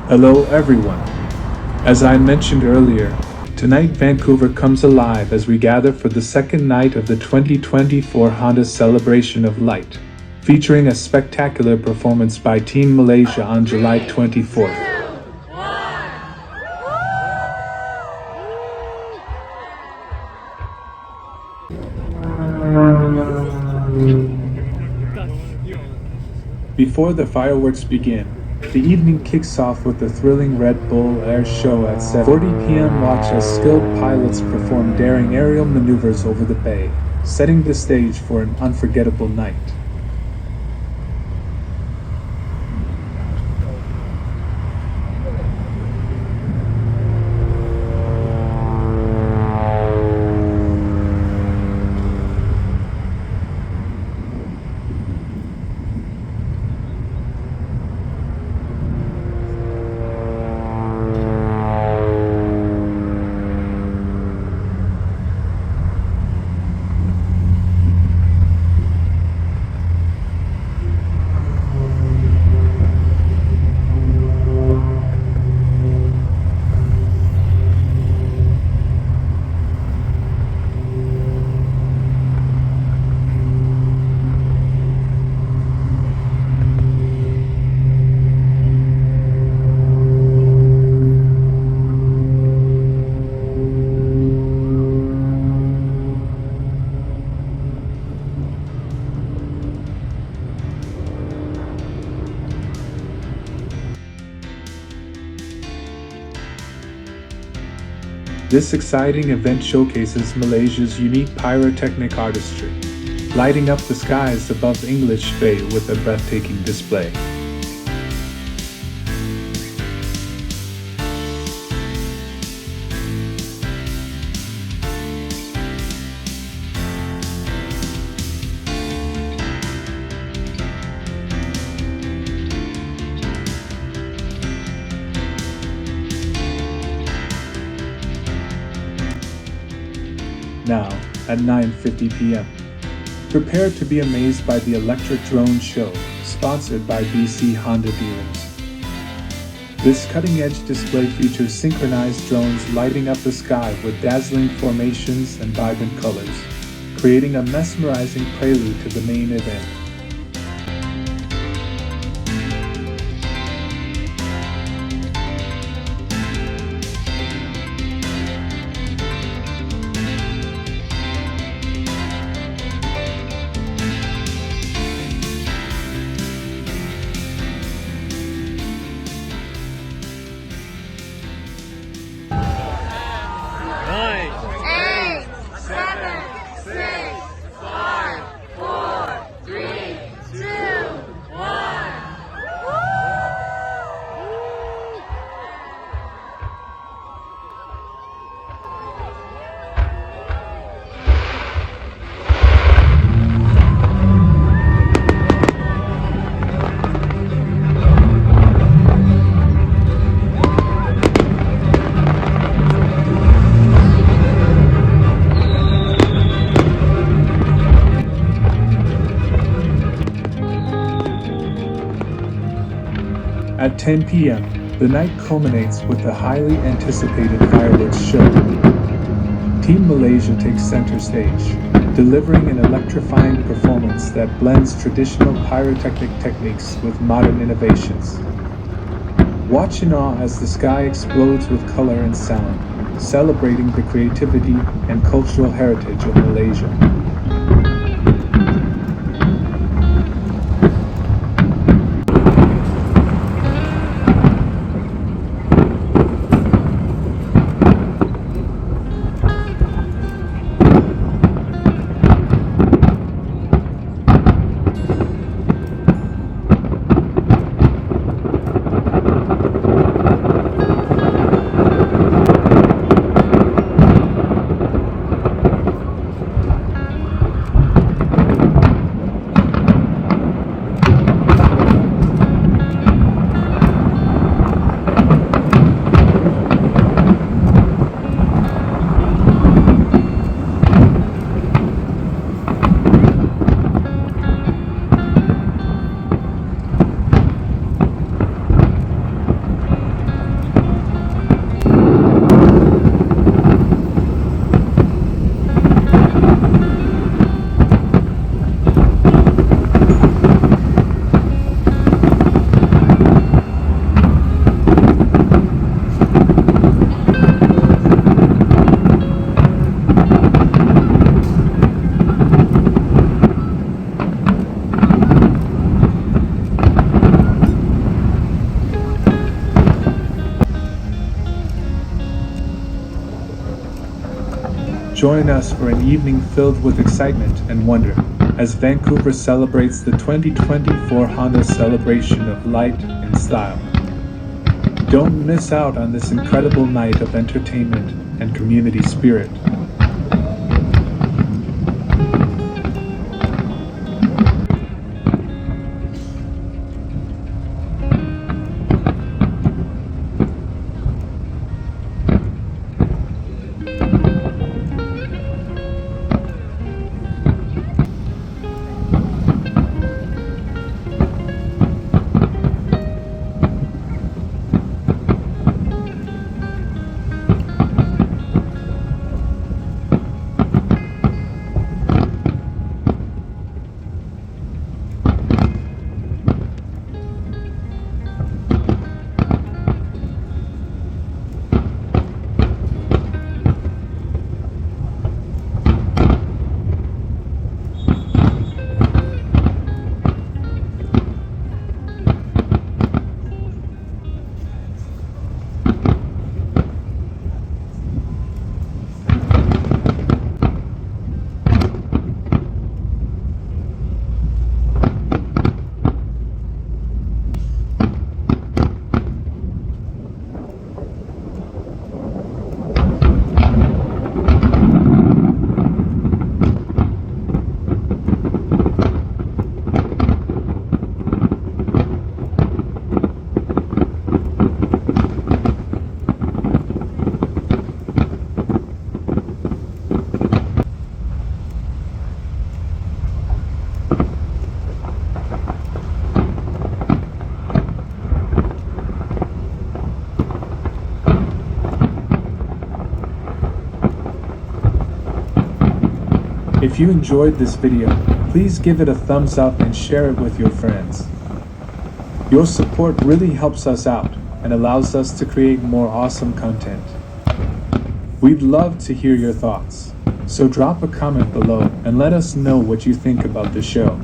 Hello everyone. As I mentioned earlier, tonight Vancouver comes alive as we gather for the second night of the 2024 Honda Celebration of Light, featuring a spectacular performance by Team Malaysia on July 24th. Before the fireworks begin, the evening kicks off with the thrilling Red Bull Air Show at 7:40 p.m. Watch as skilled pilots perform daring aerial maneuvers over the bay, setting the stage for an unforgettable night. This exciting event showcases Malaysia's unique pyrotechnic artistry, lighting up the skies above English Bay with a breathtaking display. Now, at 9:50 p.m. Prepare to be amazed by the electric drone show, sponsored by BC Honda dealers. This cutting-edge display features synchronized drones lighting up the sky with dazzling formations and vibrant colors, creating a mesmerizing prelude to the main event. At 10 p.m., the night culminates with the highly anticipated fireworks show. Team Malaysia takes center stage, delivering an electrifying performance that blends traditional pyrotechnic techniques with modern innovations. Watch in awe as the sky explodes with color and sound, celebrating the creativity and cultural heritage of Malaysia. Join us for an evening filled with excitement and wonder as Vancouver celebrates the 2024 Honda Celebration of Light and Style. Don't miss out on this incredible night of entertainment and community spirit. If you enjoyed this video, please give it a thumbs up and share it with your friends. Your support really helps us out and allows us to create more awesome content. We'd love to hear your thoughts, so drop a comment below and let us know what you think about the show.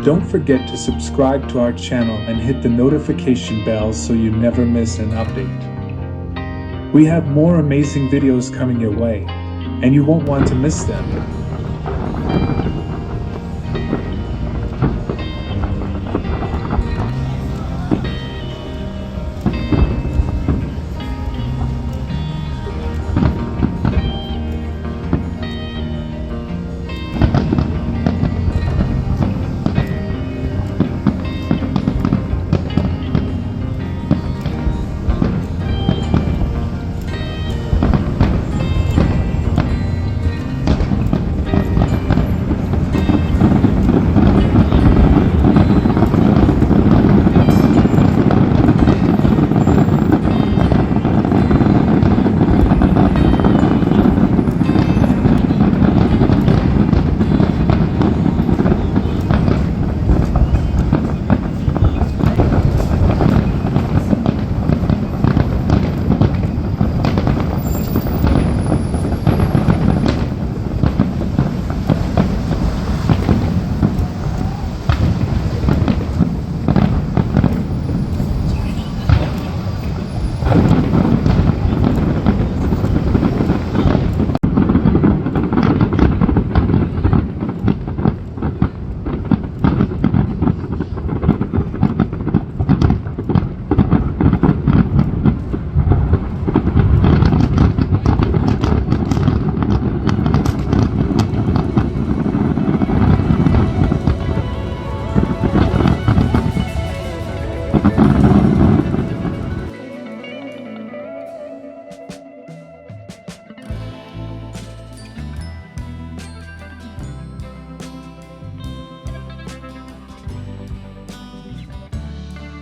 Don't forget to subscribe to our channel and hit the notification bell so you never miss an update. We have more amazing videos coming your way, and you won't want to miss them.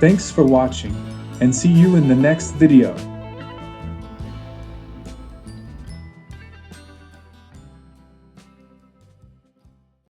Thanks for watching, and see you in the next video.